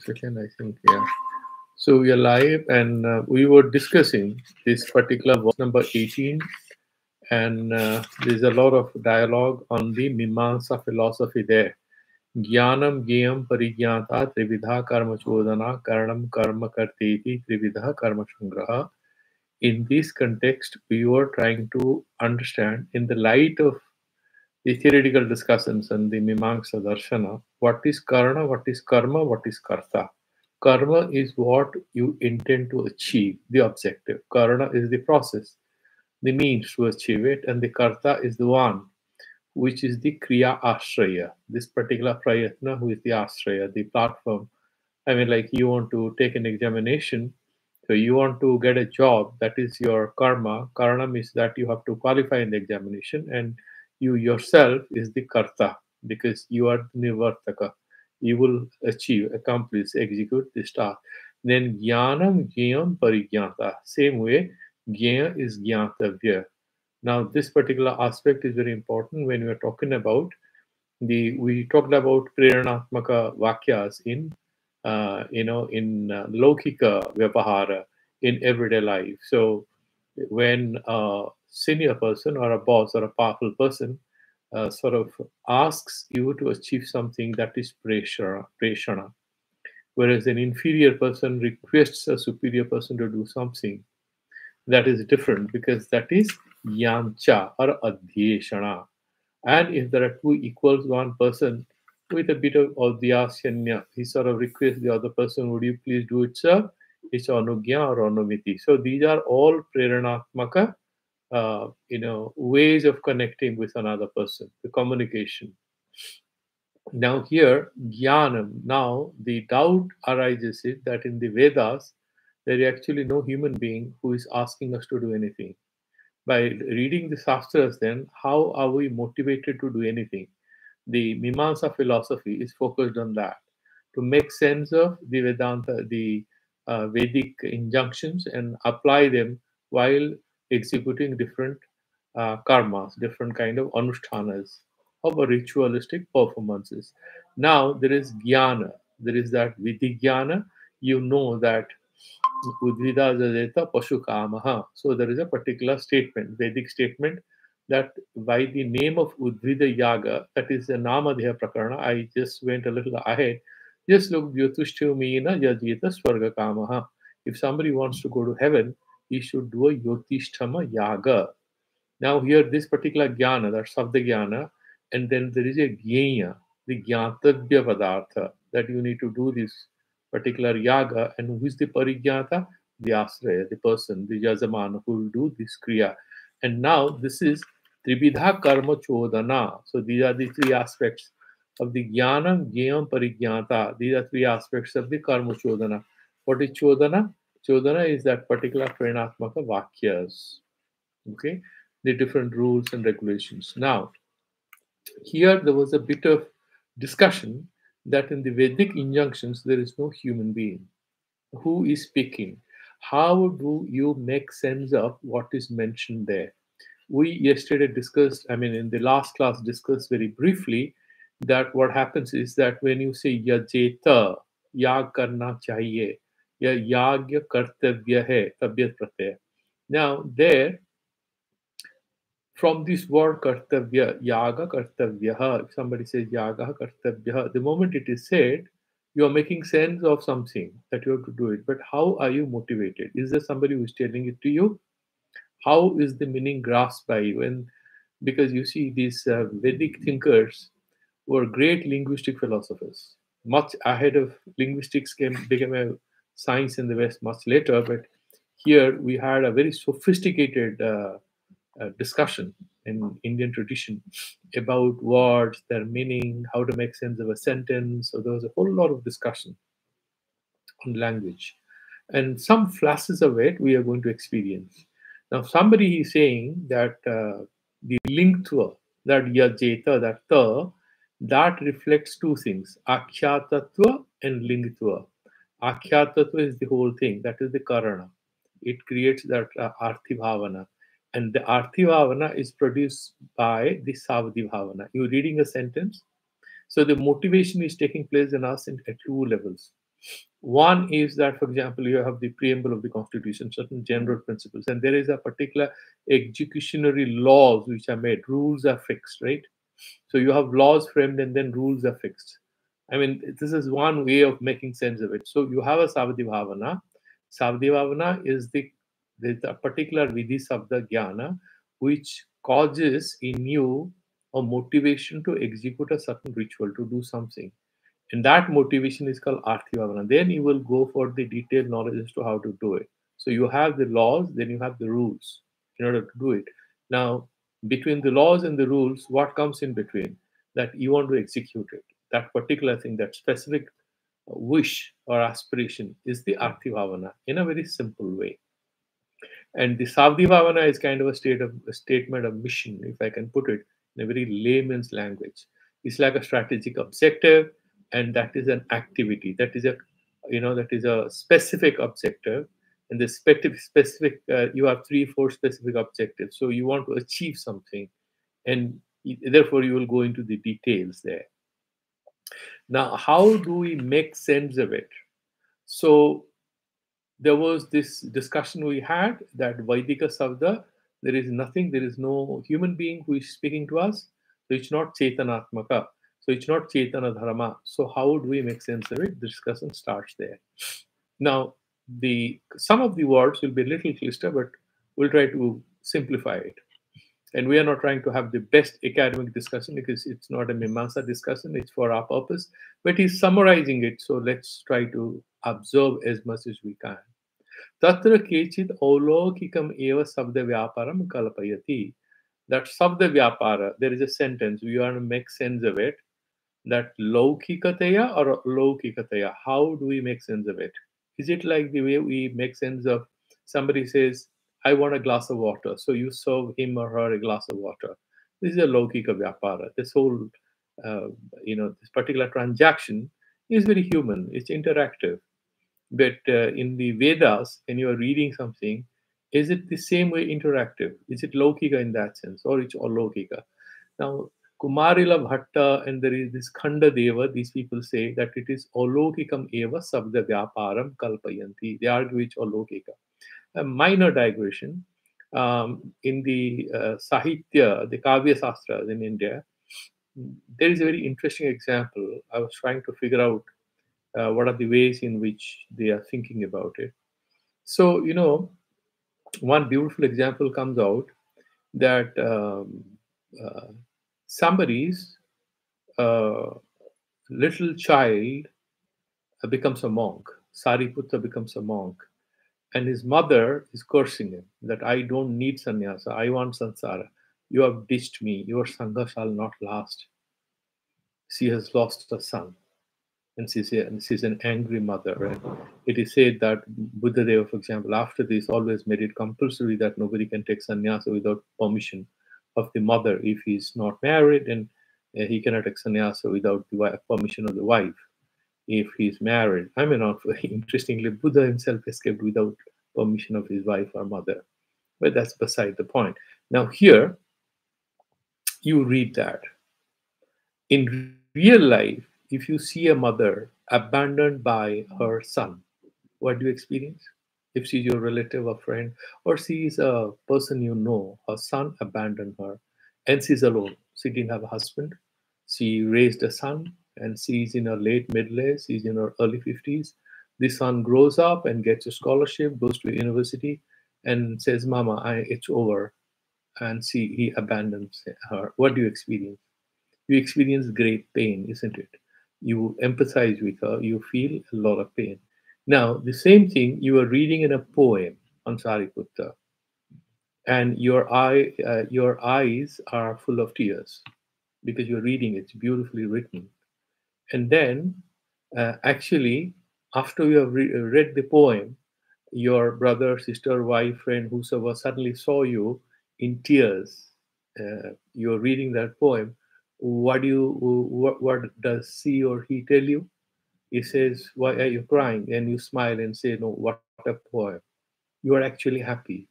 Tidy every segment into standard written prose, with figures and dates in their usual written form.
Second, I think, yeah. So we are live, and we were discussing this particular verse number 18, and there's a lot of dialogue on the Mimamsa philosophy there. Jnanam Gyam Parigyata Trividha Karma Chodana Karanam Karma Karteti Trividha Karma Sangraha. In this context, we were trying to understand, in the light of the theoretical discussions and the Mimamsa Darshana, what is Karna, what is Karma, what is Karta. Karma is what you intend to achieve, the objective. Karna is the process, the means to achieve it, and the Karta is the one which is the Kriya Ashraya. This particular Prayatna, who is the Ashraya, the platform. I mean, like you want to take an examination, so you want to get a job, that is your karma. Karma means that you have to qualify in the examination, and you yourself is the karta because you are the nivartaka. You will achieve, accomplish, execute this task. Then jnanam jnayam parigyata. Same way, jnaya is jnatavya. Now, this particular aspect is very important when we are talking about we talked about preranatmaka vakyas in lokika vyavahara, in everyday life. So when a senior person or a boss or a powerful person sort of asks you to achieve something, that is preshana, whereas an inferior person requests a superior person to do something, that is different because that is yamcha or adhyeshana. And if there are two equals, one person with a bit of adhyasanya, he sort of requests the other person, would you please do it, sir? It's anugya or anumiti. So these are all preranatmaka, ways of connecting with another person, the communication. Now here, jnanam, now the doubt arises is that in the Vedas, there is actually no human being who is asking us to do anything. By reading the Shastras, then, how are we motivated to do anything? The Mimamsa philosophy is focused on that, to make sense of the Vedanta, the Vedic injunctions, and apply them while executing different karmas, different kind of anushthanas, of a ritualistic performances. Now there is jnana, there is that vidigyana. You know that Udvida Jadeta Pashukamaha. So there is a particular statement, Vedic statement, that by the name of Udvida Yaga, that is the Namadhyaya Prakarana, I just went a little ahead. Just look, Yotushthumina Yajita Swarga Kamaha. If somebody wants to go to heaven, he should do a Yotishtama Yaga. Now here, this particular jnana, that's of the jnana, and then there is a jnana, the jnatavya padartha, that you need to do this particular yaga, and who is the parigyata? The asraya, the person, the yajamana who will do this kriya. And now this is tribidha karma chodana. So these are the three aspects of the jnana, jnayam, parigyata. These are three aspects of the karma chodana. What is chodana? Chodana is that particular pranatmaka vakyas. Okay, the different rules and regulations. Now, here there was a bit of discussion that in the Vedic injunctions there is no human being who is speaking. How do you make sense of what is mentioned there? We yesterday discussed, I mean, in the last class, discussed very briefly that what happens is that when you say yajeta, yag karna chahiye, ya yagya kartavya hai, tabyat pratyaya. Now, there from this word kartavya, yaga kartavya, if somebody says yaga kartavya, the moment it is said, you are making sense of something that you have to do it. But how are you motivated? Is there somebody who is telling it to you? How is the meaning grasped by you? And because you see, these Vedic thinkers were great linguistic philosophers, much ahead of linguistics became a science in the West much later. But here we had a very sophisticated discussion in Indian tradition about words, their meaning, how to make sense of a sentence. So there was a whole lot of discussion on language. And some flashes of it we are going to experience. Now, somebody is saying that the lingtva, that yajeta, that ta, that reflects two things, akhyatatva and lingtva. Akhyatatva is the whole thing, that is the karana. It creates that arthi bhavana. And the arthi bhavana is produced by the savadhi bhavana. You're reading a sentence, so the motivation is taking place in us at two levels. One is that, for example, you have the preamble of the Constitution, certain general principles, and there is a particular executionary laws which are made. Rules are fixed, right? So you have laws framed and then rules are fixed. I mean, this is one way of making sense of it. So you have a Savadhi Bhavana. Savadhi Bhavana is the particular Vidhi Sabda Jnana which causes in you a motivation to execute a certain ritual, to do something. And that motivation is called Arthi Bhavana. Then you will go for the detailed knowledge as to how to do it. So you have the laws, then you have the rules in order to do it. Now, between the laws and the rules, what comes in between? That you want to execute it. That particular thing, that specific wish or aspiration is the Arthi Bhavana in a very simple way. And the Savdhi Bhavana is kind of a statement of mission, if I can put it in a very layman's language. It's like a strategic objective, and that is an activity. That is a specific objective, and the specific you have 3 4 specific objectives. So you want to achieve something, and therefore you will go into the details there. Now, how do we make sense of it? So there was this discussion we had that Vaidika Sabda, there is nothing, there is no human being who is speaking to us. So it's not Chetanatmaka. So it's not Chetana Dharma. So how do we make sense of it? The discussion starts there. Now, the some of the words will be a little clearer, but we'll try to simplify it. And we are not trying to have the best academic discussion because it's not a Mimamsa discussion, it's for our purpose. But he's summarizing it, so let's try to observe as much as we can. Tatra kechit olaukikam eva sabda vyaparam kalpayati. That sabda vyapara, there is a sentence, we want to make sense of it. That laukikataya or laukikataya, how do we make sense of it? Is it like the way we make sense of somebody says, I want a glass of water, so you serve him or her a glass of water? This is a laukika vyapara. This whole, this particular transaction is very human, it's interactive. But in the Vedas, when you are reading something, is it the same way interactive? Is it Lokika in that sense, or it's all Lokika? Now, Kumarila Bhatta and there is this Khanda Deva, these people say that it is Olokikam Eva Sabda Vyaparam Kalpayanti. They argue it's Olokika. A minor digression. In the Sahitya, the Kavya Sastras in India, there is a very interesting example. I was trying to figure out what are the ways in which they are thinking about it. So, one beautiful example comes out that uh, somebody's uh, little child becomes a monk. Sariputta becomes a monk. And his mother is cursing him that I don't need sannyasa, I want sansara. You have ditched me, your sangha shall not last. She has lost a son. And she's an angry mother. And it is said that Buddha Deva, for example, after this, always made it compulsory that nobody can take sannyasa without permission of the mother. If he's not married, and he cannot take sannyasa without the permission of the wife. If he's married, I mean, not very interestingly, Buddha himself escaped without permission of his wife or mother. But that's beside the point. Now, here, you read that. In real life, if you see a mother abandoned by her son, what do you experience? If she's your relative or friend, or she's a person you know, her son abandoned her, and she's alone. She didn't have a husband. She raised a son, and she's in her late middle age. She's in her early 50s. The son grows up and gets a scholarship, goes to university, and says, "Mama, it's over," and he abandons her. What do you experience? You experience great pain, isn't it? You empathize with her, you feel a lot of pain. Now, the same thing you are reading in a poem on Sariputta, and your eyes are full of tears because you're reading it's beautifully written. And then, actually, after you have read the poem, your brother, sister, wife, friend, whosoever suddenly saw you in tears, you're reading that poem. What does she or he tell you? He says, "Why are you crying?" And you smile and say, "No, what a poem." You are actually happy,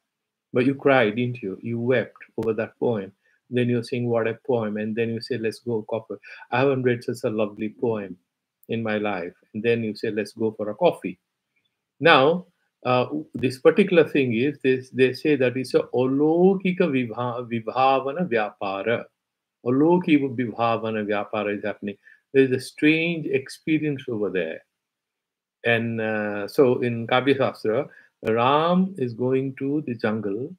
but you cried, didn't you? You wept over that poem. Then you're saying, "What a poem!" And then you say, "Let's go coffee." I haven't read such a lovely poem. in my life, and then you say, let's go for a coffee. Now, this particular thing is this, they say that it's a olokika vibhavana vyapara. Olokika vibhavana vyapara is happening. There is a strange experience over there. And so in Kavya Shastra, Ram is going to the jungle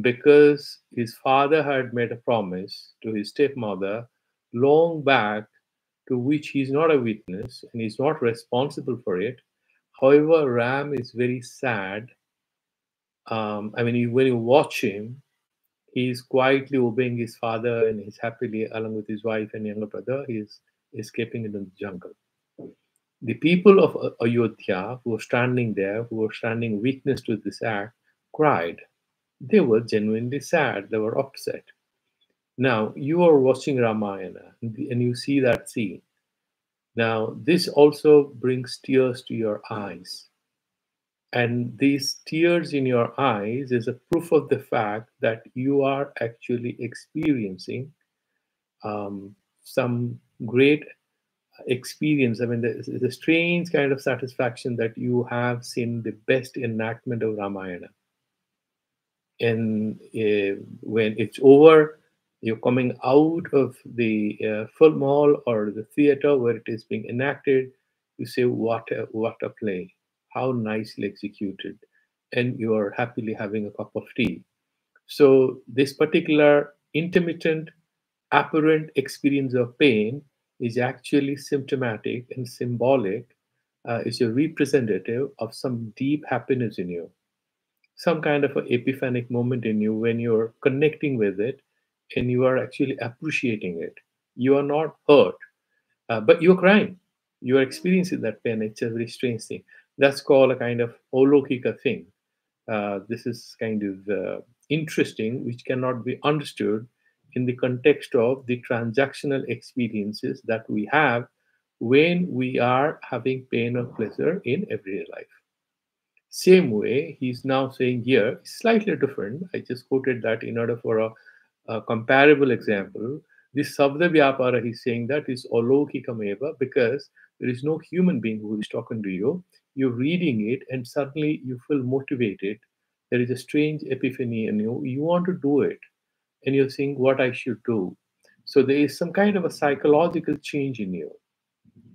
because his father had made a promise to his stepmother long back, to which he's not a witness and he's not responsible for it. However, Ram is very sad. I mean, when you watch him, he's quietly obeying his father and he's happily, along with his wife and younger brother, he's escaping into the jungle. The people of Ayodhya who were standing there, who were standing witness to this act, cried. They were genuinely sad, they were upset. Now, you are watching Ramayana and you see that scene. Now, this also brings tears to your eyes. And these tears in your eyes is a proof of the fact that you are actually experiencing some great experience. I mean, the strange kind of satisfaction that you have seen the best enactment of Ramayana. And when it's over, you're coming out of the film hall or the theater where it is being enacted. You say, what a play, how nicely executed, and you are happily having a cup of tea. So this particular intermittent apparent experience of pain is actually symptomatic and symbolic, is a representative of some deep happiness in you, some kind of an epiphanic moment in you when you're connecting with it and you are actually appreciating it. You are not hurt, but you're crying. You are experiencing that pain. It's a very strange thing. That's called a kind of olokika thing. This is kind of interesting, which cannot be understood in the context of the transactional experiences that we have when we are having pain or pleasure in everyday life. Same way, he's now saying here, slightly different. I just quoted that in order for a comparable example. This Sabda Vyapara, he's saying that is Olokikameva because there is no human being who is talking to you. You're reading it and suddenly you feel motivated. There is a strange epiphany in you. You want to do it and you're saying what I should do. So there is some kind of a psychological change in you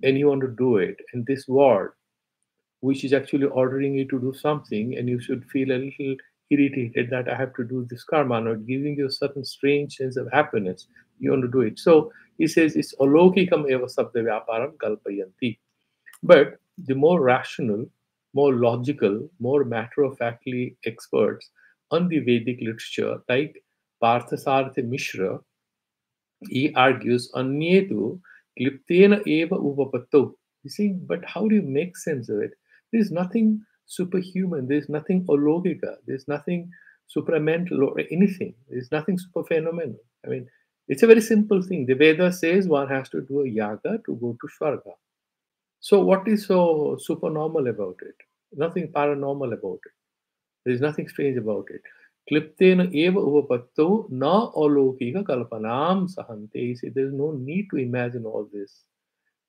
and you want to do it. And this word, which is actually ordering you to do something, and you should feel a little irritated that I have to do this karma, not giving you a certain strange sense of happiness. You want to do it. So he says it's olokikam eva sabda vyaparam kalpayanti. But the more rational, more logical, more matter of factly experts on the Vedic literature, like Parthasarthi Mishra, he argues, Anyetu kliptena eva upapato. He's saying, but how do you make sense of it? There's nothing superhuman, there's nothing ologika, there's nothing supramental or anything. There's nothing super phenomenal. I mean, it's a very simple thing. The Veda says one has to do a yaga to go to Swarga. So what is so supernormal about it? Nothing paranormal about it. There is nothing strange about it. Kliptena eva uvapatto na alokika kalpanam sahante. He said there's no need to imagine all this.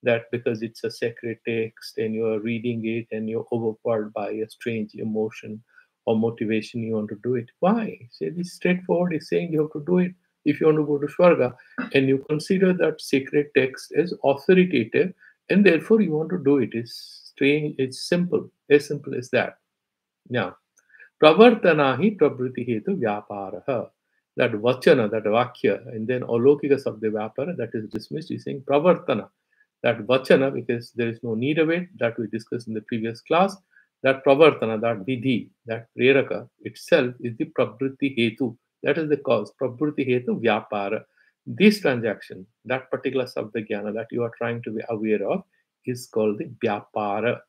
That because it's a sacred text and you're reading it and you're overpowered by a strange emotion or motivation, you want to do it. Why? He said it's straightforward. He's saying you have to do it if you want to go to Swarga. And you consider that sacred text as authoritative and therefore you want to do it. It's strange, it's simple as that. Now, Pravartanahi prabriti hetu vyaparaha. That vachana, that vakya, and then alokika sabda vyapara, that is dismissed. He's saying pravartana. That vachana, because there is no need of it, that we discussed in the previous class. That pravartana, that vidhi, that preraka itself is the prabriti hetu. That is the cause. Prabriti hetu vyapara. This transaction, that particular sabda jnana that you are trying to be aware of, is called the vyapara.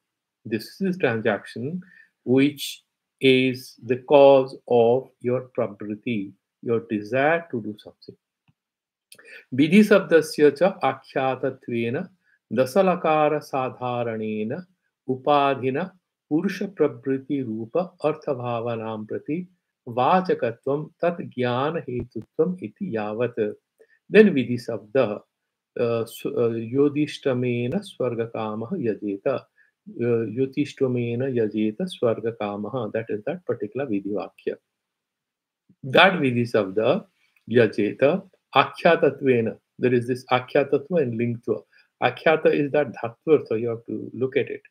This is transaction which is the cause of your prabriti, your desire to do something. Vidhi sabdasya cha akhyatatvena dasalakara sadharanena upadhina purusha prabriti rupa arthabhavanam prati vachakatvam tat jnana hetutvam iti yavat. Then vidhi sabda. Yodhishtamena Swargakamah Yajeta. Yotishtamena Yajeta Swargakamah. That is that particular Vidivakya. That Vidhi Sabda Yajeta Akhyatatvena. There is this Akhyatatva and Lingtva. Akhyata is that Dhatvartha, you have to look at it.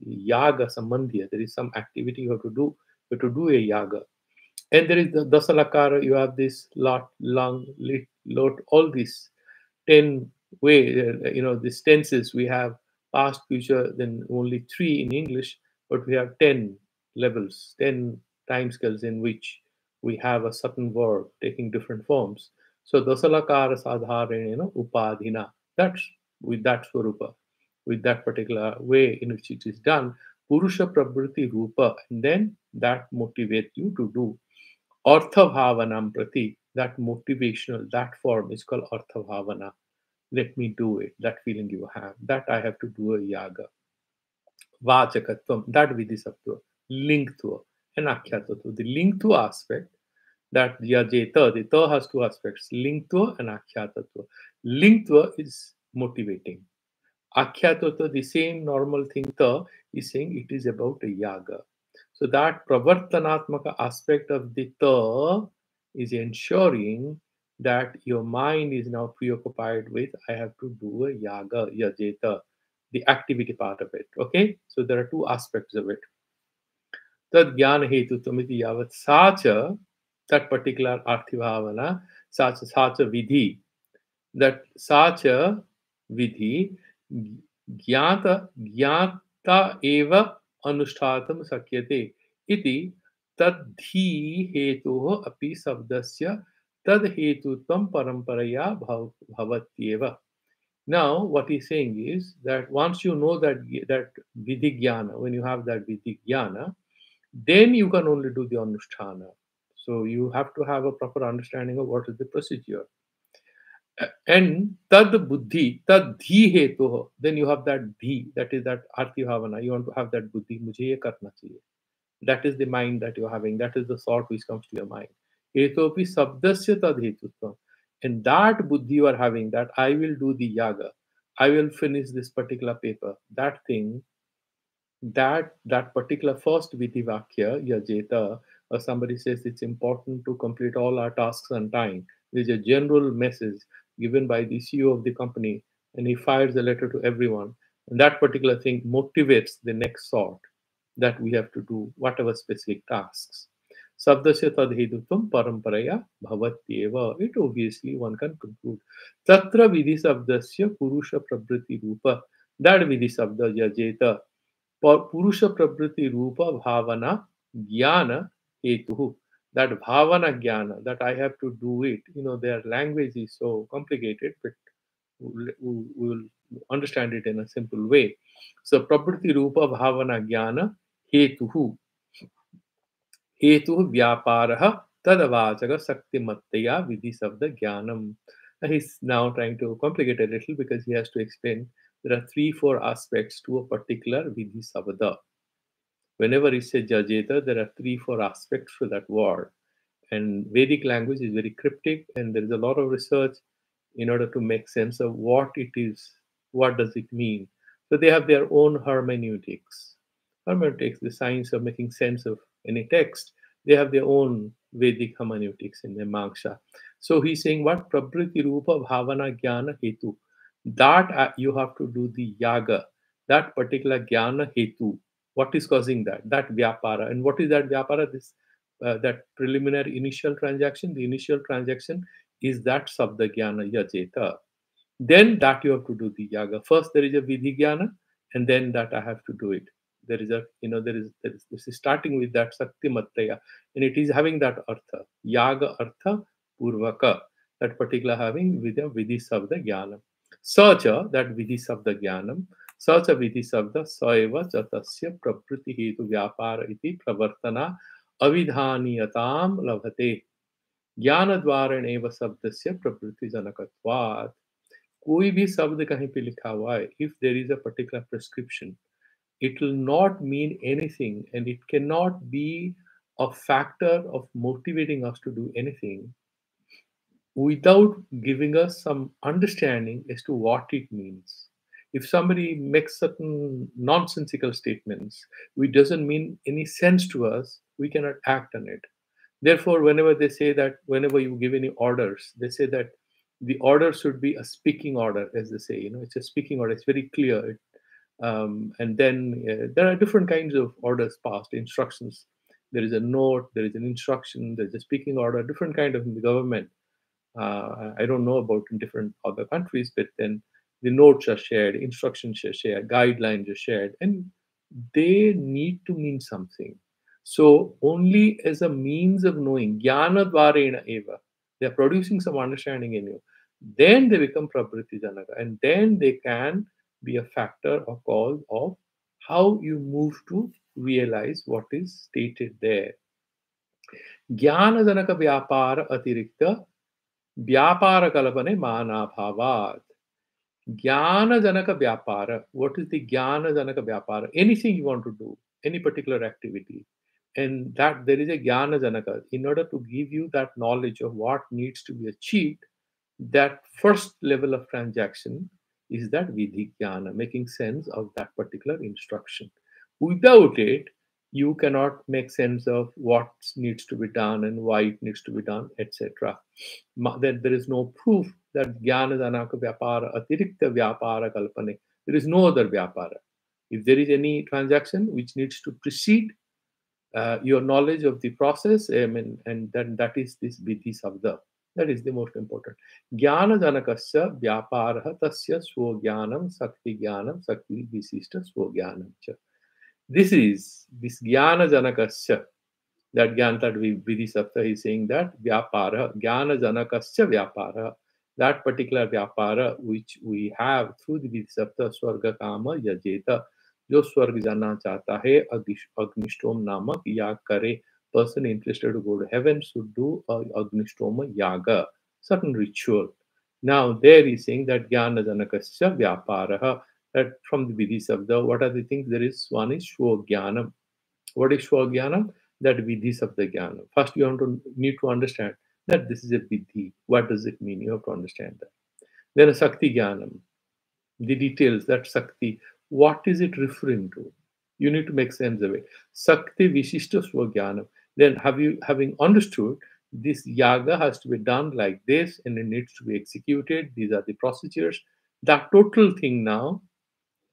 Yaga Sambandhya, there is some activity you have to do. You have to do a yaga. And there is the Dasalakara, you have this lot, long, lit, lot, all these 10 way, these tenses. We have past, future, then only 3 in English, but we have 10 levels, 10 time scales in which we have a certain verb taking different forms. So Dasalakara Sadharana, Upadhina, that's with that Swarupa, with that particular way in which it is done, Purusha Prabriti Rupa, and then that motivates you to do. Artha Bhavanam Prati, that motivational, that form is called Artha Bhavana. Let me do it, that feeling you have, that I have to do a yaga. Vachakatvam, that Vidhisatva, Linktva, and Akhyatva. The Linktva aspect, that Yajeta, the Ta has 2 aspects, Linktva and Akhyatva. Linktva is motivating. Akhyatva, the same normal thing, Ta, is saying it is about a yaga. So that pravartanatmaka aspect of the Ta is ensuring that your mind is now preoccupied with, I have to do a yaga, yajeta, the activity part of it. Okay? So there are 2 aspects of it. Tad jnana hetu tamiti yavat sacha, that particular arthivavana, sacha vidhi, that sacha vidhi ज्ञाता एव अनुष्ठातुं शक्यते इति तद्धि हेतोः अपि शब्दस्य तद्हेतुत्वं परम्परया भवत्येव. Now, what he's saying is that once you know that vidhi jnana, when you have that vidhi jnana, then you can only do the anusthana. So you have to have a proper understanding of what is the procedure. And tad buddhi, tad dhi hetu, then you have that dhi, that is that arti bhavana. You want to have that buddhi, mujhe ye karna chahiye. That is the mind that you're having. That is the thought which comes to your mind. Hetopi sabdasya tad hetutvam. And that buddhi you are having, that I will do the yaga, I will finish this particular paper, that thing, that particular first vidhi vakya, yajeta, or somebody says it's important to complete all our tasks on time. There's a general message given by the CEO of the company, and he fires a letter to everyone. And that particular thing motivates the next sort that we have to do whatever specific tasks. Sabdasya tadhedutum paramparaya bhavatyeva. It obviously one can conclude. Tatra vidhi sabdasya purusha prabriti rupa. That vidhi sabda yajeta. Purusha prabriti rupa bhavana jnana hetu. That bhavana jnana, that I have to do it. Their language is so complicated, but we will understand it in a simple way. So prabriti rupa bhavana jnana hetu. Hetu vyaparaha tadavachaka saktimattaya vidhi sabda jnanam. He's now trying to complicate a little because he has to explain there are 3-4 aspects to a particular vidhi sabda. Whenever it says jajeta, there are 3-4 aspects to that word. And Vedic language is very cryptic, and there is a lot of research in order to make sense of what it is, what does it mean. So they have their own hermeneutics. Hermeneutics, the science of making sense of any text, they have their own Vedic hermeneutics in the Mangsha. So he's saying what? Prabriti Rupa Bhavana Jnana Hetu. That you have to do the yaga, that particular Jnana Hetu. What is causing that? That Vyapara. And what is that Vyapara? This that preliminary initial transaction. The initial transaction is that Sabda Jnana Yajeta. Then that you have to do the yaga. First there is a Vidhi Jnana, and then that I have to do it. There is this is starting with that Sakti Mattaya, and it is having that Artha. Yaga Artha Purvaka, that particular having with a Vidhi Sabda Jnana. Sacha, that Vidhi Sabda Jnanam, Sacha Vidhi Sabda Saeva Chatasya Prabriti Hetu Vyapara iti Pravartana Avidhaniyatam Lavate. ज्ञान द्वारण एव शब्दस्य प्रवृत्ति जनकत्वात्. कोई भी शब्द कहीं पे लिखा हुआ है, if there is a particular prescription, it will not mean anything, and it cannot be a factor of motivating us to do anything without giving us some understanding as to what it means. If somebody makes certain nonsensical statements, which doesn't mean any sense to us, we cannot act on it. Therefore, whenever they say that, whenever you give any orders, they say that the order should be a speaking order, as they say. It's a speaking order. It's very clear. And then there are different kinds of orders passed, instructions. There is a note, there is an instruction, there is a speaking order, different kind of in the government. I don't know about in different other countries, but then the notes are shared, instructions are shared, guidelines are shared, and they need to mean something. So only as a means of knowing, jnana dvarena eva, they are producing some understanding in you. Then they become prabriti janaka, and then they can be a factor or cause of how you move to realize what is stated there. Jnana janaka vyapara atirikta vyapara kalpane manabhavat. Jnana janaka vyapara. What is the jnana janaka vyapara? Anything you want to do, any particular activity, and that there is a jnana janaka. In order to give you that knowledge of what needs to be achieved, that first level of transaction is that vidhi jnana, making sense of that particular instruction. Without it, you cannot make sense of what needs to be done and why it needs to be done, etc. That there is no proof that jnana janaka vyapara atirikta vyapara kalpane. There is no other vyapara. If there is any transaction which needs to precede your knowledge of the process, and then that is this vidhi sabda. That is the most important. Jnana janakasya vyaparaha tasya swagyanam sakti jnanam sakti visishta swagyanam cha. This is this jnana janakasya, that jnana that vidhi sabda is saying that vyapara, jnana janakasya vyapara, that particular vyapara which we have through the vidhi sabda, swarga kama yajeta, जो स्वर्ग जाना चाहता है अग्निष्टोम नामक याग करे. Person interested to go to heaven should do a agnistoma yaga, certain ritual. Now there is saying that jnana janakasya vyaparaha, that from the vidhi sabda, what are the things? There is one is shvogyanam. What is shvogyanam? That vidhi sabda jnana. First you need to understand that this is a vidhi. What does it mean? You have to understand that. Then a sakti jnanam, the details, that Sakti, what is it referring to? You need to make sense of it. Sakti Vishishta Swagyanam. Then having understood this yaga has to be done like this and it needs to be executed, these are the procedures. That total thing now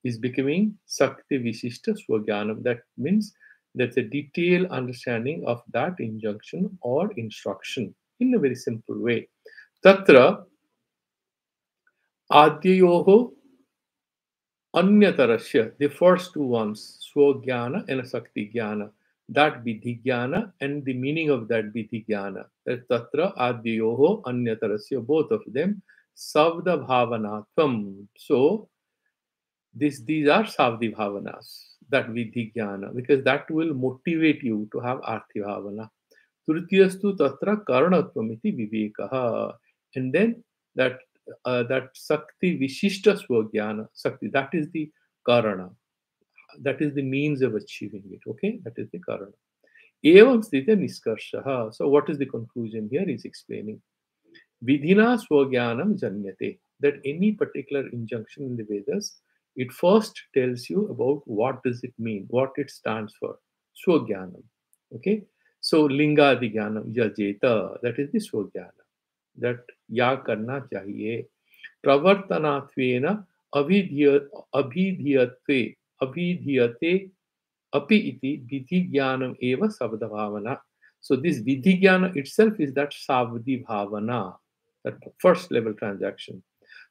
is becoming Sakti Vishishta Swagyanam. That means that's a detailed understanding of that injunction or instruction in a very simple way. Tatra Adyayoho Anyatarasya, the first two ones, Swajnana and Sakti Jnana, that Vidhi Jnana and the meaning of that Vidhi Jnana. That Tatra Adyayoho Anyatarasya, both of them, Savda Bhavanatvam. So, these are Savdi Bhavanas, that Vidhi Jnana, because that will motivate you to have Arthi Bhavana. Tritiyastu Tatra Karanatvam iti Vivekaha. And then that that Sakti Vishishta Swajnana, Sakti, that is the Karana. That is the means of achieving it. Okay, that is the Karana. Evam Sthita Niskarshaha. So, what is the conclusion here? He's explaining. Vidhina Swagyanam Janyate. That any particular injunction in the Vedas, it first tells you about what does it mean, what it stands for. Swagyanam. Okay. So, Linga Digyanam Yajeta. That is the Swagyanam. That या करना चाहिए. प्रवर्तनात्वेन अभिधीयते अभिधीयते api iti vidhi jnanam eva savda bhavana. So this vidhi jnana itself is that savdi bhavana, that first level transaction.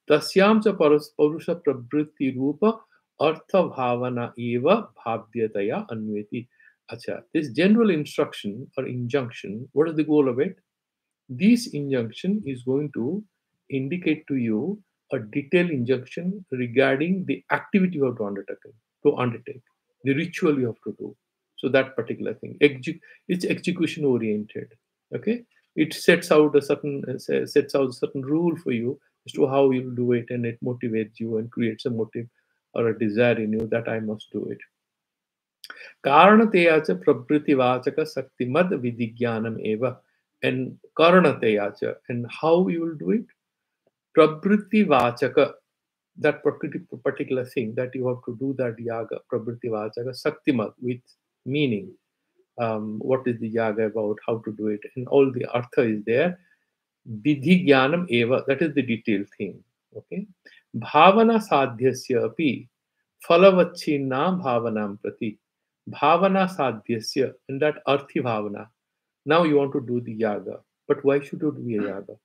Tasyam cha parusha prabhritti rupa artha bhavana eva bhavyataya anveti. Acha, this general instruction or injunction, what is the goal of it? This injunction is going to indicate to you a detailed injunction regarding the activity you have to undertake, the ritual you have to do. So that particular thing, it's execution oriented. Okay, it sets out a certain rule for you as to how you do it, and it motivates you and creates a motive or a desire in you that I must do it. कारणतया च प्रभृतिवाचक शक्तिमद विधिज्ञानम एव. and karanateyacha. And how you will do it? Prabriti vachaka, that particular thing that you have to do that yaga, prabriti vachaka, saktimat, with meaning. What is the yaga about, how to do it, and all the artha is there. Vidhi jnanam eva, that is the detailed thing. Okay. Bhavana sadhyasya api phalavachina bhavanam prati. Bhavana sadhyasya, and that arthi bhavana. Now you want to do the yaga. But why should you do a yaga?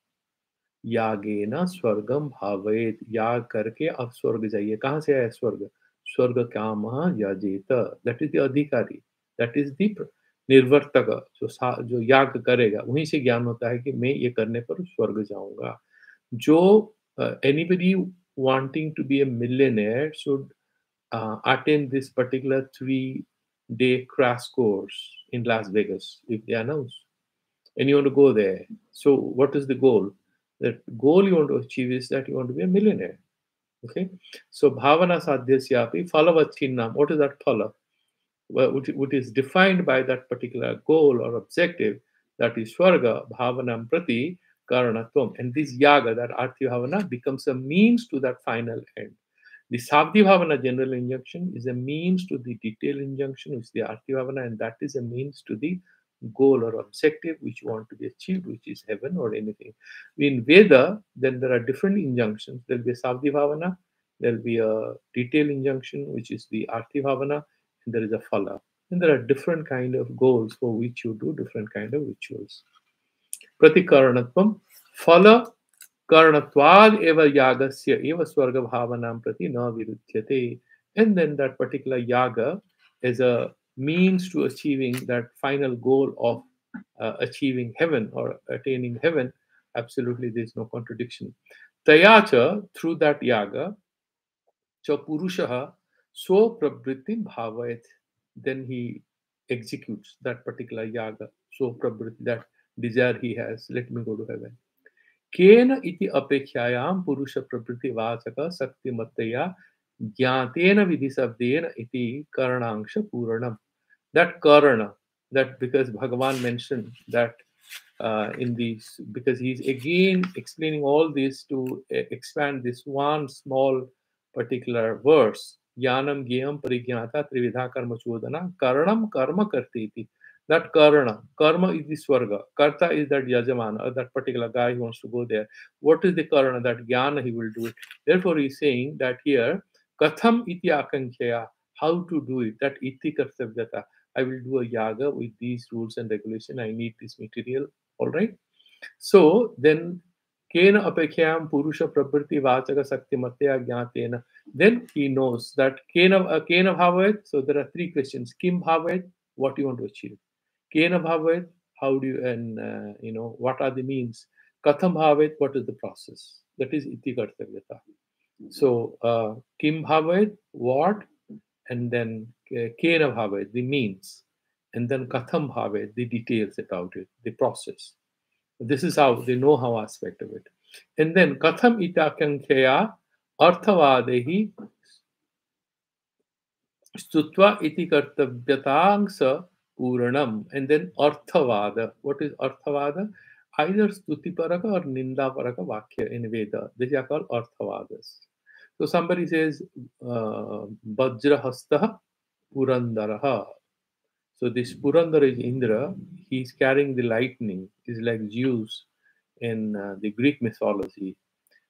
यागेना स्वर्गम भावेत, याग करके आप स्वर्ग जाइए. कहाँ से आया स्वर्ग? स्वर्ग काम याजेत, दैट इज द अधिकारी, दैट इज द निर्वर्तक, जो याग करेगा वहीं से ज्ञान होता है कि मैं ये करने पर स्वर्ग जाऊंगा. जो anybody wanting to be a millionaire should attend this particular 3-day crash course in Las Vegas if they announce, and you want to go there. So what is the goal? The goal you want to achieve is that you want to be a millionaire. Okay. So bhavana sadhyasyapi phalavacchinnam. What is that phala? Well, which is defined by that particular goal or objective, that is swarga bhavanam prati karanatvam. And this yaga, that arthi bhavana, becomes a means to that final end. The sabdhi bhavana, general injunction, is a means to the detailed injunction, which is the arthi bhavana, and that is a means to the goal or objective which you want to be achieved, which is heaven or anything. In Veda, then there are different injunctions. There will be a sabdhi bhavana, there will be a detailed injunction, which is the arthi bhavana, and there is a phala. And there are different kind of goals for which you do different kind of rituals. Pratikaranatvam, phala karanatvad eva yagasya eva swarga bhavanam prati na virudhyate. And then that particular yaga is a means to achieving that final goal of achieving heaven or attaining heaven. Absolutely, there is no contradiction. Tayacha, through that yaga, cha purushaha so prabritim bhavayat, then he executes that particular yaga, so prabriti, that desire he has, let me go to heaven. केन इति अपेक्षायां पुरुष प्रवृत्ति वाचक शक्तिमत्तया ज्ञातेन विधि शब्देन इति करणांश पूर्णम. That karana, that because Bhagavan mentioned that in these, because he's again explaining all this to expand this one small particular verse. Jnanam gyam parigyata trividha karma chodana karanam karma karteti. That karma is the swarga. Karta is that yajamana, or that particular guy who wants to go there. What is the karana? That jnana, he will do it. Therefore, he is saying that here, katham iti akankhya, how to do it, that iti kartavyata. I will do a yaga with these rules and regulation. I need this material. All right. So then, kena apekhyam purusha prabriti vachaka sakti matya jnatena. Then he knows that kena bhavet. So there are three questions. Kim bhavet, what you want to achieve. Kena bhavet, how do you, and what are the means. Katham bhavet, what is the process. That is iti kartavyata. So kim bhavet, what, and then kena bhavet, the means, and then katham bhavet, the details about it, the process. This is how they know how aspect of it. And then katham itakankhya arthavadehi stutva iti kartavyatangsa puranam. And then arthavada. What is arthavada? Either stutiparaka or nindaparaka vakya in Veda. These are called arthavadas. So somebody says Vajrahastha Purandaraha. So this Purandara is Indra. He's carrying the lightning. He's like Zeus in the Greek mythology.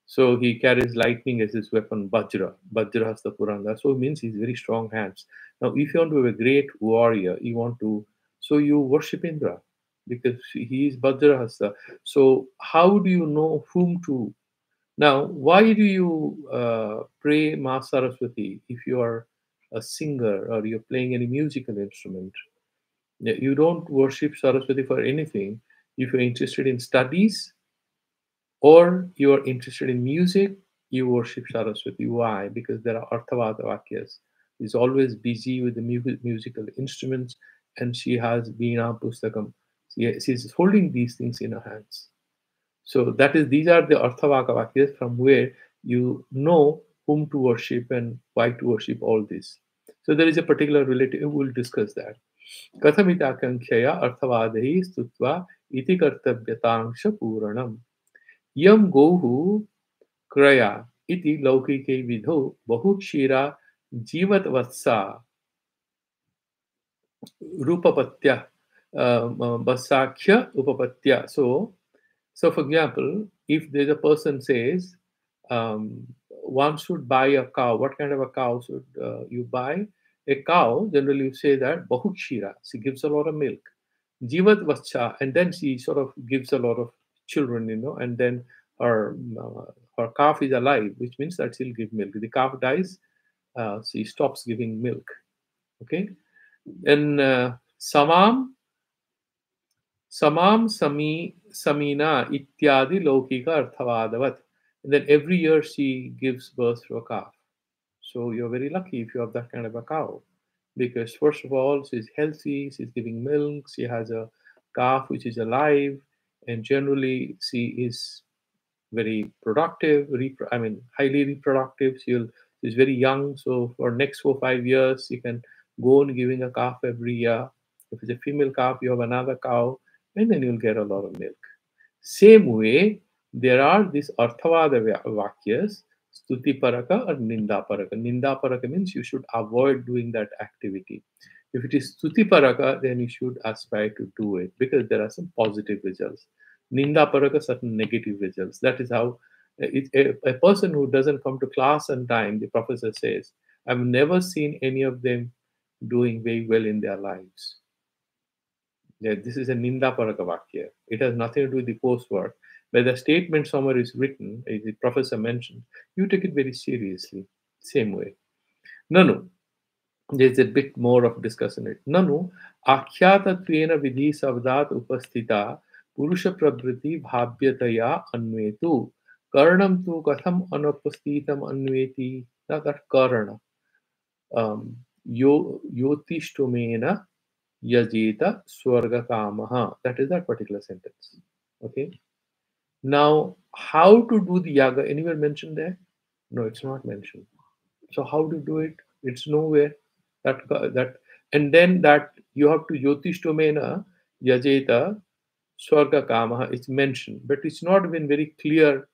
So he carries lightning as his weapon, Vajra. Vajrahastha Purandara. So it means he's very strong hands. Now, if you want to be a great warrior, so you worship Indra because he is Vajrahastha. So how do you know whom to? Now, why do you pray Ma Saraswati if you are a singer or you're playing any musical instrument? You don't worship Saraswati for anything. If you're interested in studies or you're interested in music, you worship Saraswati. Why? Because there are Arthavada Vakyas. She's always busy with the musical instruments, and she has Veena Pustakam. She's holding these things in her hands. So these are the Arthavaka Vakyas from where you know whom to worship and why to worship all this. So there is a particular relative, we'll discuss that. कथमिताकांक्षया अर्थवादैः स्तुत्वा इति कर्तव्यतांश पूरणम् यम गौः क्रया इति लौकिके विधौ बहुक्षीरा जीवतवत्सा रूपपत्या Basakhya Upapatya. So for example, if there's a person says one should buy a cow, what kind of a cow should you buy? A cow, generally you say that Bahukshira, she gives a lot of milk. Jivat Vacha, and then she sort of gives a lot of children, and then her calf is alive, which means that she'll give milk. The calf dies, she stops giving milk. Okay, and samam samina ityadi laukika arthavaadavat. And then every year she gives birth to a calf. So you're very lucky if you have that kind of a cow. Because first of all, she's healthy, she's giving milk, she has a calf which is alive, and generally she is very productive, highly reproductive. She's very young, so for next 4 5 years, you can go on giving a calf every year. If it's a female calf, you have another cow, and then you'll get a lot of milk. Same way, there are these Arthavada Vakyas, Stuti Paraka or Ninda Paraka. Ninda Paraka means you should avoid doing that activity. If it is Stuti Paraka, then you should aspire to do it because there are some positive results. Ninda Paraka, certain negative results. That is how a person who doesn't come to class on time, the professor says, I've never seen any of them doing very well in their lives. Yeah, this is a Ninda Parakavakya. It has nothing to do with the coursework. Where the statement somewhere is written, as the professor mentioned, you take it very seriously. Same way. Nanu, there's a bit more of discussion. It. Nanu, akhyatatvena vidhi savdat upasthita purusha prabriti bhavyataya anvetu karanam tu katham anupasthitam anveti. Now that karana. Yotishtumena Yajita Swarga Kamaha. That is that particular sentence. Okay. Now, how to do the yaga? Anywhere mentioned there? No, it's not mentioned. So how to do it? It's nowhere. That and then that you have to Yotishtomena Yajeta Swarga Kamaha. It's mentioned, but it's not been very clear.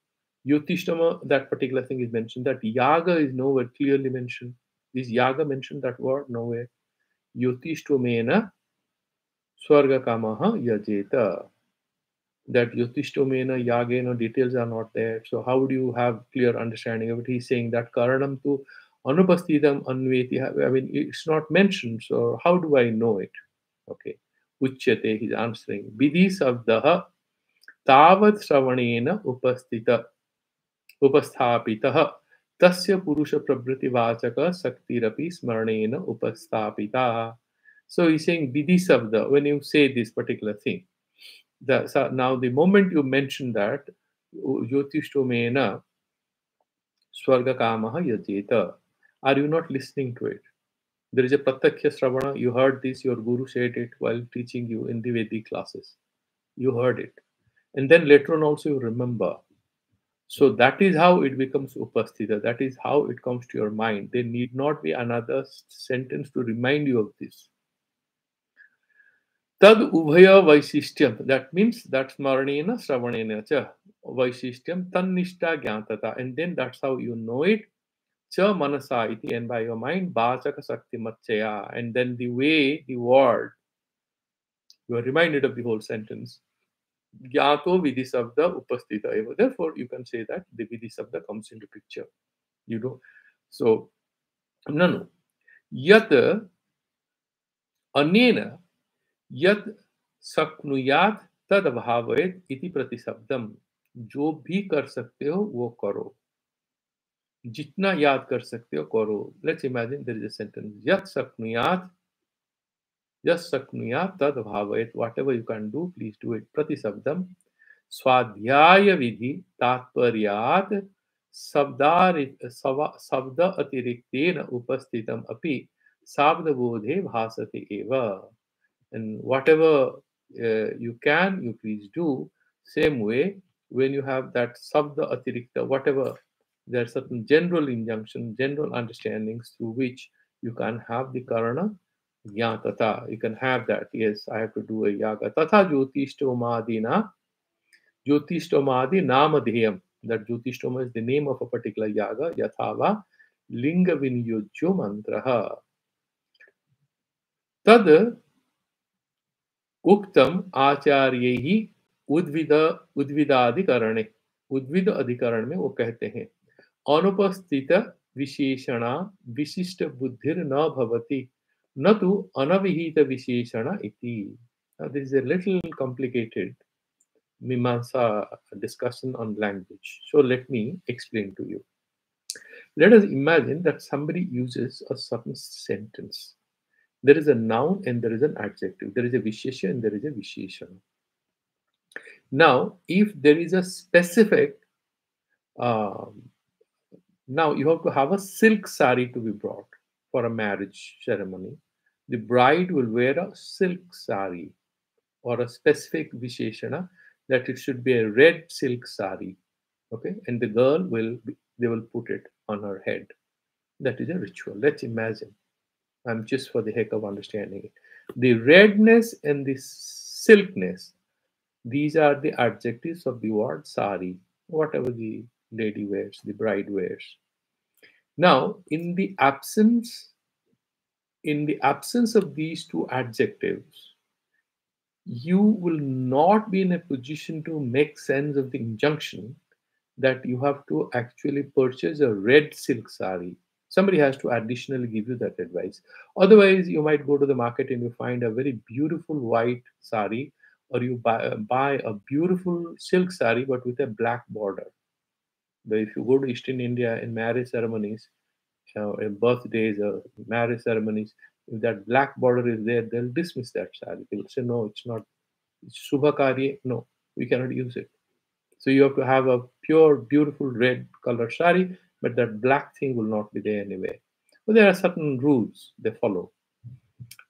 Yotishtama, that particular thing is mentioned. That yaga is nowhere clearly mentioned. Is yaga mentioned that word? Nowhere. Yotishtomena Swarga Kamaha Yajeta. That Yotishtomena Yagena details are not there. So how do you have clear understanding of it? He's saying that Karanam tu Anupasthitam Anveti. I mean, it's not mentioned. So how do I know it? Okay. Uchyate, he's answering. Vidhi Savdaha Tavat Sravanena Upasthapitaha Tasya Purusha Prabriti Vachaka Saktirapi Smaranena Upasthapita. So he's saying Vidhi Savda, when you say this particular thing. So now, the moment you mention that, Jyotishtomena Swarga Kamaha Yajeta, are you not listening to it? There is a Pratyakya Sravana, you heard this, your guru said it while teaching you in the Vedic classes. You heard it. And then later on also you remember. So that is how it becomes Upasthita. That is how it comes to your mind. There need not be another sentence to remind you of this. Tad ubhaya vaisishtyam. That means that smaranena sravanena cha vaisishtyam tannishta gyantata. And then that's how you know it. Cha manasa iti, and by your mind, bhachaka sakti matchaya. And then the way, the word, you are reminded of the whole sentence. Gyato vidhi sabda upasthita eva. Therefore, you can say that the vidhi sabda comes into picture. You know. So, no. Yat anena यद शक्नुयात तद भावेत इति प्रतिशब्दम. जो भी कर सकते हो वो करो, जितना याद कर सकते हो करो. Let's imagine there is a sentence यद शक्नुयात तद भावेत. Whatever you can do, please do it. प्रतिशब्दम स्वाध्याय विधि तात्पर्यात् शब्द अतिरिक्तेन उपस्थितम अपि शाब्दबोधे भासते एव. And whatever you can, you please do. Same way, when you have that sabda atirikta, whatever, there are certain general injunctions, general understandings through which you can have the karana, Yeah, tata, you can have that. Yes, I have to do a yaga. Tata jyotishtomadina, jyotishtomadi namadheyam. That jyotistoma is the name of a particular yaga. Yathava linga vinyujyo mantraha. Tad उक्तम आचार्य उद्विद उद्विदाधिकरणे उद्विद अधिकरण में वो कहते हैं अनुपस्थित विशेषणा विशिष्ट बुद्धिर न भवति न तो अनविहित विशेषण इति. Now, this is a little complicated mimamsa discussion on language. So let me explain to you. Let us imagine that somebody uses a certain sentence. There is a noun and there is an adjective. There is a vishesha and there is a visheshana. Now, if there is a specific, um, now you have to have a silk sari to be brought for a marriage ceremony. The bride will wear a silk sari or a specific visheshana that it should be a red silk sari. Okay, and the girl they will put it on her head. That is a ritual. Let's imagine. I'm just for the heck of understanding it. The redness and the silkness, these are the adjectives of the word sari, whatever the lady wears, the bride wears. Now, in the absence of these two adjectives, you will not be in a position to make sense of the injunction that you have to actually purchase a red silk sari. Somebody has to additionally give you that advice. Otherwise, you might go to the market and you find a very beautiful white sari, or you buy a beautiful silk sari but with a black border. But if you go to Eastern India in marriage ceremonies, in birthdays or marriage ceremonies, if that black border is there, they'll dismiss that sari. They'll say, no, it's not. It's Shubhakari. No, we cannot use it. So you have to have a pure, beautiful red color sari, but that black thing will not be there anyway. But there are certain rules they follow.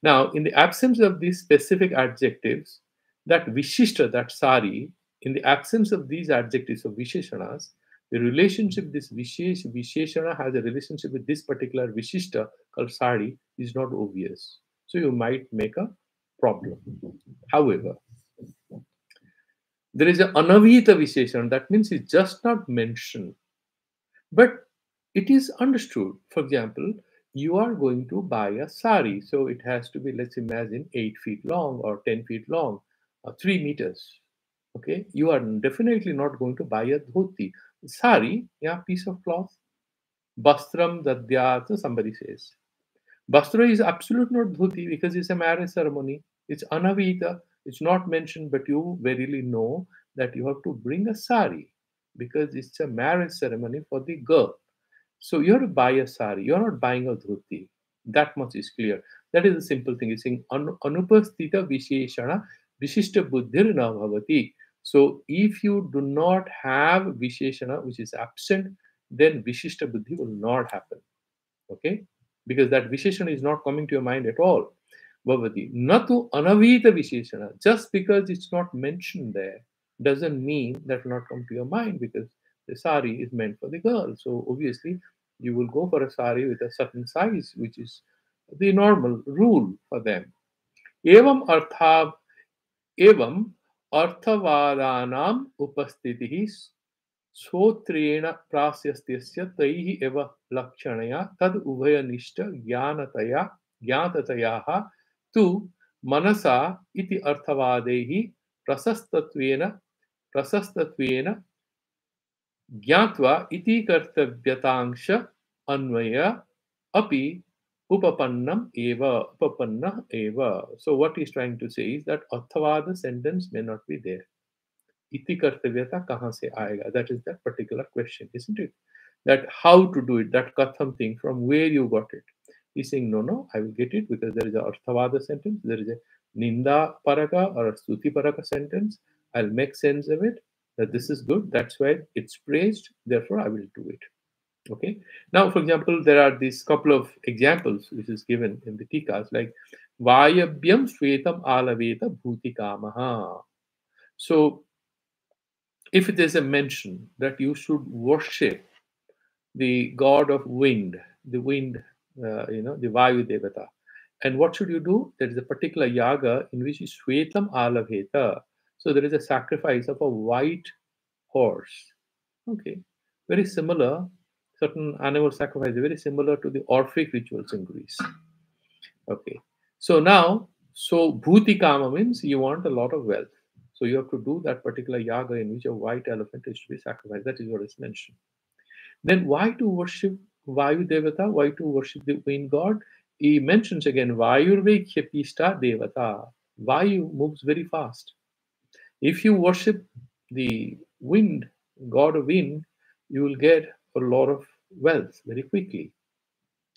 Now, in the absence of these specific adjectives, that vishishta, that sari, in the absence of these adjectives of visheshanas, the relationship this visheshana has a relationship with this particular vishishta called sari is not obvious. So you might make a problem. However, there is an anavita visheshana, that means it's just not mentioned, but it is understood. For example, you are going to buy a sari, so it has to be, let's imagine, 8 feet long or 10 feet long, 3 meters. Okay, you are definitely not going to buy a dhoti. Sari, yeah, piece of cloth. Bastram dadyat, somebody says. Bastra is absolute not dhuti because it's a marriage ceremony. It's anavita. It's not mentioned, but you verily know that you have to bring a sari because it's a marriage ceremony for the girl. So you have to buy a sari. You're not buying a dhuti. That much is clear. That is a simple thing. It's saying anupasthita visheshana vishishta buddhir na bhavati. So if you do not have visheshana, which is absent, then vishishta buddhi will not happen. Okay, because that visheshana is not coming to your mind at all. Bhavati. Natu anavita visheshana. Just because it's not mentioned there doesn't mean that will not come to your mind, because the sari is meant for the girl. So obviously you will go for a sari with a certain size, which is the normal rule for them. Evam artha एवं अर्थवादानाम् उपस्थितिः श्रोत्रेण प्राशस्त्यस्य तैः एव लक्षणया तद् उभयनिष्ठ ज्ञाततयाः तु मनसा इति अर्थवादैः प्रशस्तत्वेन ज्ञात्वा इति कर्तव्यतांश अन्वय अपि upapannam eva. So what he's trying to say is that arthavada sentence may not be there. Iti kartavyata kahan se aayega? That is that particular question, isn't it? That how to do it, that katham thing, from where you got it. He's saying, no, I will get it because there is a arthavada sentence, there is a ninda paraka or a stuti paraka sentence. I'll make sense of it, that this is good, that's why it's praised, therefore I will do it. Okay. Now, for example, there are these couple of examples which is given in the tikas, like Vayabhyam Svetam Alaveta Bhutikamaha. So, if it is a mention that you should worship the god of wind, the wind, the Vayu Devata, And what should you do? There is a particular yaga in which is Shvetam Alaveta. So there is a sacrifice of a white horse. Okay. Very similar. Certain animal sacrifice very similar to the Orphic rituals in Greece. Okay. So now, so Bhuti Kama means you want a lot of wealth. So you have to do that particular yaga in which a white elephant is to be sacrificed. That is what is mentioned. Then why to worship Vayu Devata? Why to worship the wind god? He mentions again Vayurve Khyapishta Devata. Vayu moves very fast. If you worship the wind, god of wind, you will get a lot of wealth very quickly.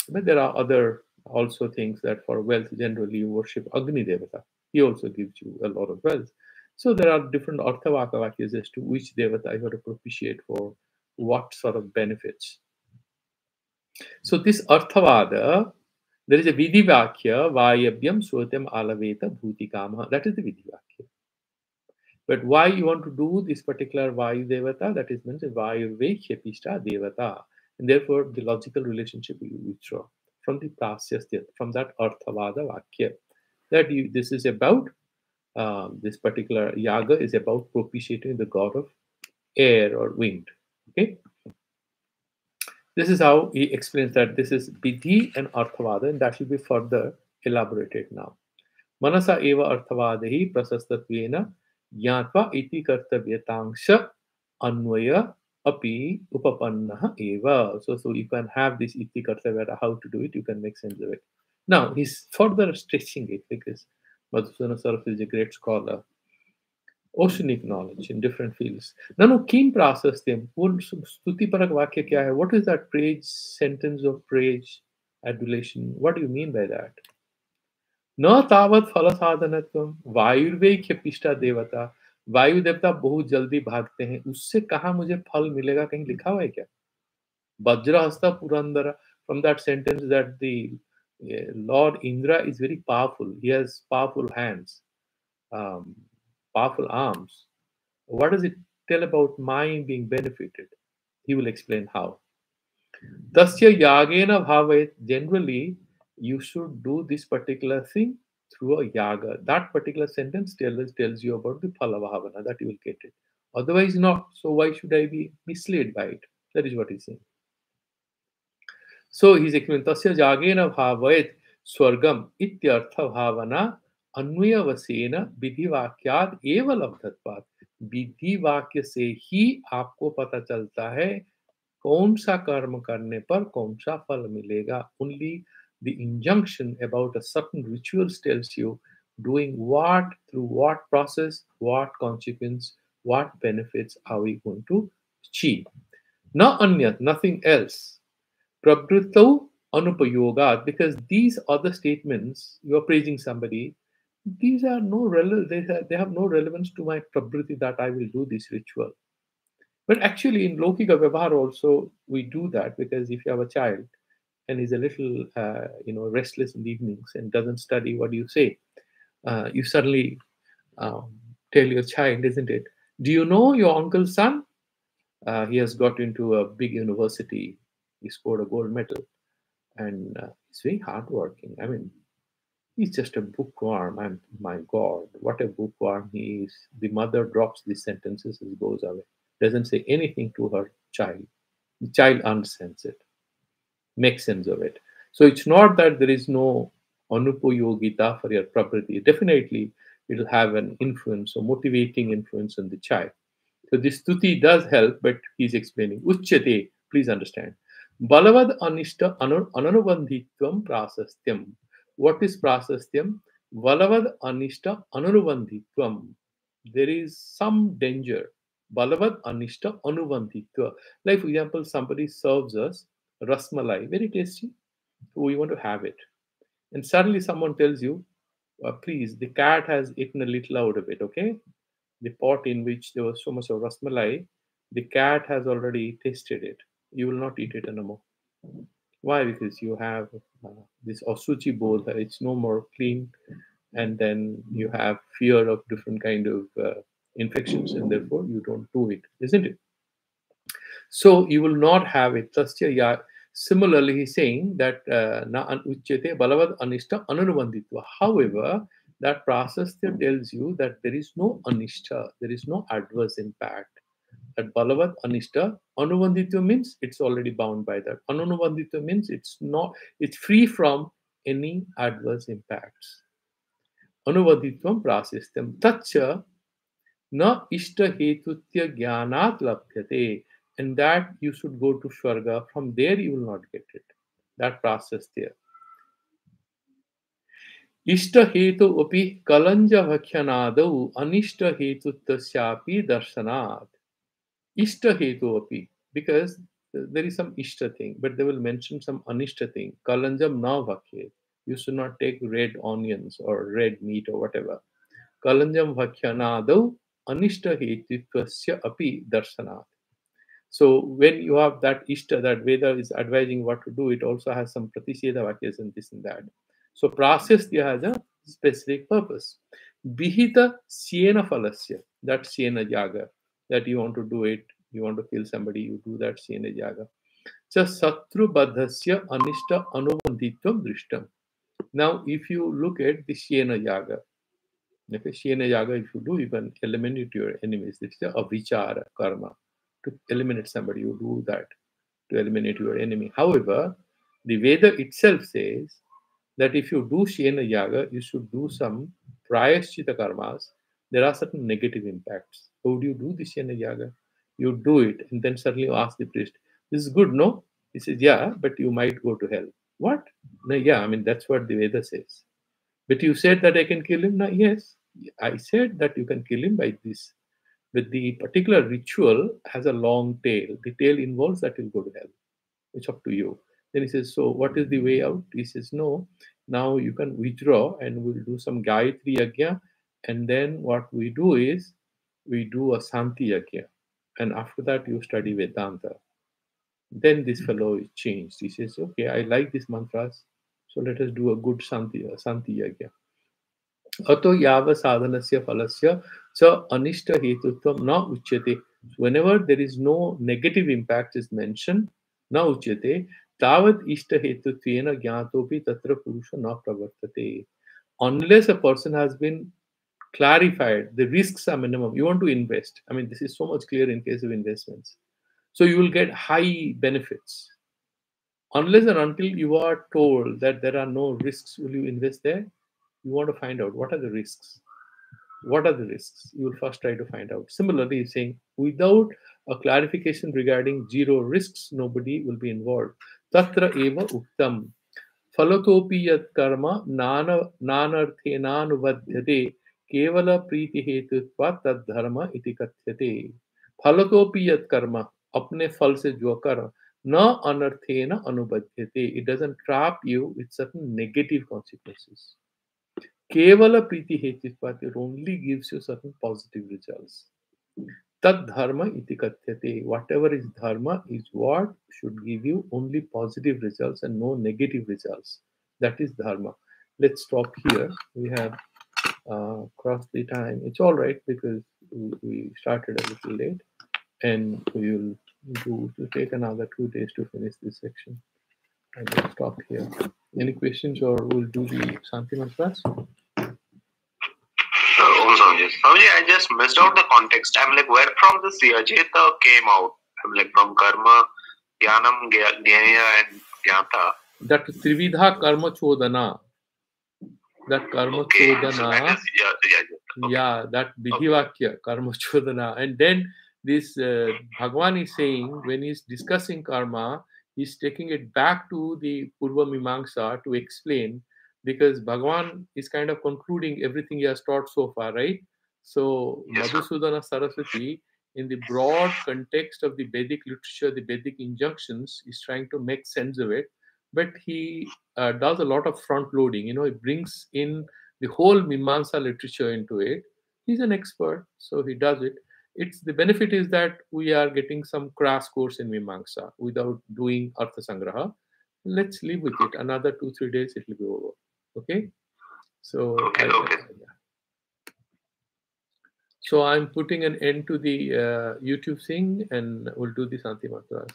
But there are other also things that for wealth generally you worship Agni Devata. He also gives you a lot of wealth. So there are different Arthavakavakyas as to which Devata you have to propitiate for what sort of benefits. So this Arthavada, there is a Vidivakya, Vayabhyam Swatam Alaveta Bhutikama. That is the Vidivakya. But why you want to do this particular Vayu Devata? That is means Vayu Vekhyapishta Devata. And therefore the logical relationship you withdraw from the Prasyastya, from that Arthavada Vakya. That this is about, this particular yaga is about propitiating the god of air or wind. Okay. This is how he explains that this is Vidhi and Arthavada, and that will be further elaborated now. Manasa eva arthavadehi prasastatvena jnatva iti kartavyatangsha anvaya api upapannaha eva. So you can have this iti kartavyata, how to do it, you can make sense of it. Now he's further stretching it because Madhusudana Saraswati is a great scholar. Oceanic knowledge in different fields. Nanu kim prasastyam. Stuti parak vakya kya hai? What is that praise, sentence of praise, adulation? What do you mean by that? न तावत फल साधनत्वम वायुर्वे ख्यपिष्टा देवता. वायु देवता बहुत जल्दी भागते हैं, उससे कहा मुझे फल मिलेगा, कहीं लिखा हुआ है क्या? Vajrahasta Purandara, from that sentence that the Lord Indra is very powerful. He has powerful hands, um, powerful arms. What does it tell about mine being benefited? He will explain how. Tasya yagena bhavayat. Generally, you should do this particular thing through a yaga. That particular sentence tells you about the phala bhavana, that you will get it. Otherwise, not. So why should I be misled by it? That is what he's saying. So he's explaining Tasya jagena bhavayat swargam ityartha bhavana अन्वयवसेन विधि वाक्याद एवं लब्धत्वात्. विधि वाक्य से ही आपको पता चलता है कौन सा कर्म करने पर कौन सा फल मिलेगा. Only the injunction about a certain rituals tells you doing what, through what process, what consequence, what benefits are we going to achieve. Na anyat, nothing else. Prabhrutau anupayogat, because these other statements, you are praising somebody, these are they have no relevance to my prabhriti that I will do this ritual. But actually, in Lokika Vyavahara also, we do that because if you have a child and he's a little, restless in the evenings and doesn't study, what do you say? You suddenly tell your child, isn't it? Do you know your uncle's son? He has got into a big university. He scored a gold medal, and he's very hardworking. I mean, he's just a bookworm, and my God, what a bookworm he is. The mother drops these sentences and goes away. Doesn't say anything to her child. The child understands it, makes sense of it. So it's not that there is no anupayogita for your property. Definitely, it will have an influence, a motivating influence on the child. So this stuti does help, but he's explaining. Uchyate, please understand. Balavad anishta ananubandhitvam prasastyam. What is prasastyam? Balavad anishta ananubandhitvam. There is some danger. Balavad anishta anubandhitva. Like, for example, somebody serves us rasmalai, very tasty. We want to have it. And suddenly someone tells you, please, the cat has eaten a little out of it, okay? The pot in which there was so much of rasmalai, the cat has already tasted it. You will not eat it anymore. Why? Because you have this osuchi bowl, it's no more clean, and then you have fear of different kind of infections, and therefore you don't do it, isn't it? So you will not have it. Tasya Similarly, he's saying that na uchyate balavad anishta ananubandhitva. However, that prasastya tells you that there is no anishta, there is no adverse impact. That balavat anishta anubandhitva means it's already bound by that. Ananubandhitva means it's not, it's free from any adverse impacts. Anubandhitvam prasastyam tacha na ishta hetutya jnanat labhyate, and that you should go to Swarga. From there you will not get it. That process there. Ishta hetu api kalanja vakyanadau anishta hetu tasyapi darshanat. Ishta hetu api, because there is some ishta thing, but they will mention some anishta thing. Kalanjam na vakye. You should not take red onions or red meat or whatever. Kalanjam vakyanadau anishta hetu api darshanat. So when you have that Ishta, that Veda is advising what to do, it also has some Pratisheda Vakyas and this and that. So Prasastya has a specific purpose. Bihita Siena Falasya, that Siena Yaga, that you want to do it, you want to kill somebody, you do that Siena Yaga. Cha Satru Badhasya Anishta Anubandhitvam Drishtam. Now, if you look at the Siena Yaga, okay, Siena Yaga, if you do, you can eliminate your enemies. It's a avichara karma. To eliminate somebody, you do that to eliminate your enemy. However, the Veda itself says that if you do Shena Yaga, you should do some Prayashchita karmas. There are certain negative impacts. How do you do the Shena Yaga? You do it and then suddenly you ask the priest, this is good, no? He says, yeah, but you might go to hell. What? No, yeah, I mean, that's what the Veda says. But you said that I can kill him? No, yes. I said that you can kill him by this. But the particular ritual has a long tail. The tail involves that you'll go to hell. It's up to you. Then he says, so what is the way out? He says, no, now you can withdraw and we'll do some Gayatri Yajna. And then what we do is, we do a Santi Yajna. And after that, you study Vedanta. Then this fellow is changed. He says, okay, I like these mantras. So let us do a good Santi Yajna. Ato yava sadhanasya phalasya cha anishta hetutvam na uchyate. Whenever there is no negative impact is mentioned, na uchyate, tavat ishta hetutvena jnatopi tatra purusha na pravartate. Unless a person has been clarified, the risks are minimum. You want to invest. I mean, this is so much clear in case of investments. So you will get high benefits. Unless and until you are told that there are no risks, will you invest there? You want to find out what are the risks. What are the risks? You will first try to find out. Similarly, he's saying without a clarification regarding zero risks, nobody will be involved. Tatra eva uktam. Falatopi yat karma nanarthenanuvadhyate kevala priti hetutva tad dharma iti kathyate. Falatopi yat karma, apne fal se jo karma, na anarthena anubadhyate. It doesn't trap you with certain negative consequences. Kevala priti hetitvat, it only gives you certain positive results. Tad dharma iti kathyate. Whatever is dharma is what should give you only positive results and no negative results. That is dharma. Let's stop here. We have crossed the time. It's all right because we started a little late, and we will take another 2 days to finish this section. I will stop here. Any questions, or we'll do the Santi mantras? Swamiji, I just missed out the context. I'm like, where from this Yajeta came out? I'm like, from karma, jnanam, jnaya, and jnata. That Trividha karma chodana. That karma chodana. So that is yeah, that Vidhivakya, karma chodana. And then this Bhagavan is saying, when he's discussing karma, he's taking it back to the Purva Mimamsa to explain, because Bhagavan is kind of concluding everything he has taught so far, right? So yes, Madhusudana Saraswati, in the broad context of the Vedic literature, the Vedic injunctions, is trying to make sense of it. But he does a lot of front loading. You know, he brings in the whole Mimamsa literature into it. He's an expert, so he does it. It's the benefit is that we are getting some crash course in Mimamsa without doing Artha Sangraha. Let's live with it. Another 2-3 days, it will be over. Okay? So, okay. So I'm putting an end to the YouTube thing, and we'll do the Santi Mantras.